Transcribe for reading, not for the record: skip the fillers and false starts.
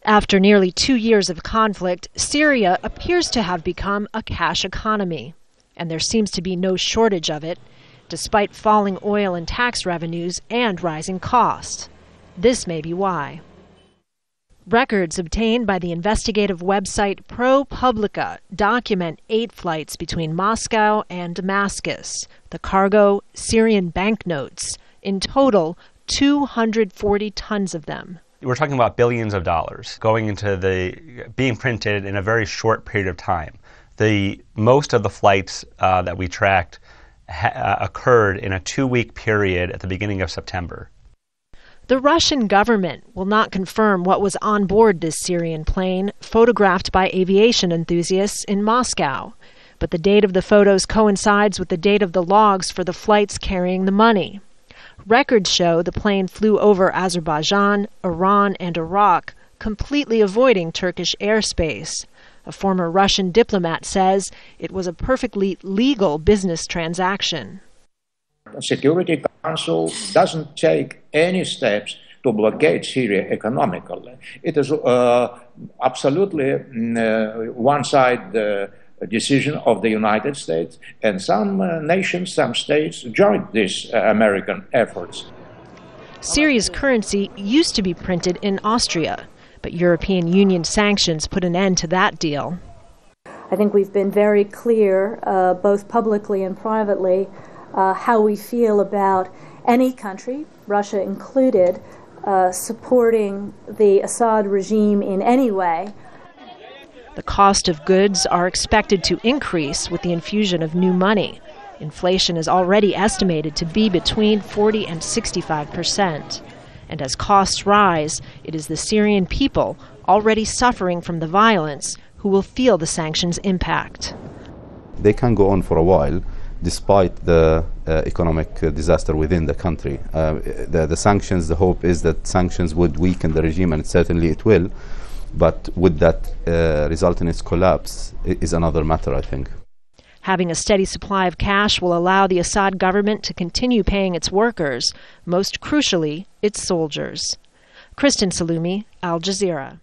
After nearly 2 years of conflict, Syria appears to have become a cash economy, and there seems to be no shortage of it, despite falling oil and tax revenues and rising costs. This may be why. Records obtained by the investigative website ProPublica document 8 flights between Moscow and Damascus, the cargo Syrian banknotes, in total 240 tons of them. We're talking about billions of dollars being printed in a very short period of time. Most of the flights that we tracked occurred in a 2-week period at the beginning of September. The Russian government will not confirm what was on board this Syrian plane, photographed by aviation enthusiasts in Moscow. But the date of the photos coincides with the date of the logs for the flights carrying the money. Records show the plane flew over Azerbaijan, Iran, and Iraq, completely avoiding Turkish airspace. A former Russian diplomat says it was a perfectly legal business transaction. The Security Council doesn't take any steps to blockade Syria economically. It is absolutely one-sided decision of the United States, and some nations, some states joined these American efforts. Syria's currency used to be printed in Austria, but European Union sanctions put an end to that deal. I think we've been very clear, both publicly and privately, how we feel about any country, Russia included, supporting the Assad regime in any way. The cost of goods are expected to increase with the infusion of new money. Inflation is already estimated to be between 40% and 65%. And as costs rise, it is the Syrian people, already suffering from the violence, who will feel the sanctions' impact. They can go on for a while, despite the economic disaster within the country. The sanctions, the hope is that sanctions would weaken the regime, and certainly it will. But would that result in its collapse is another matter, I think. Having a steady supply of cash will allow the Assad government to continue paying its workers, most crucially, its soldiers. Kristen, Saloomey, Al Jazeera.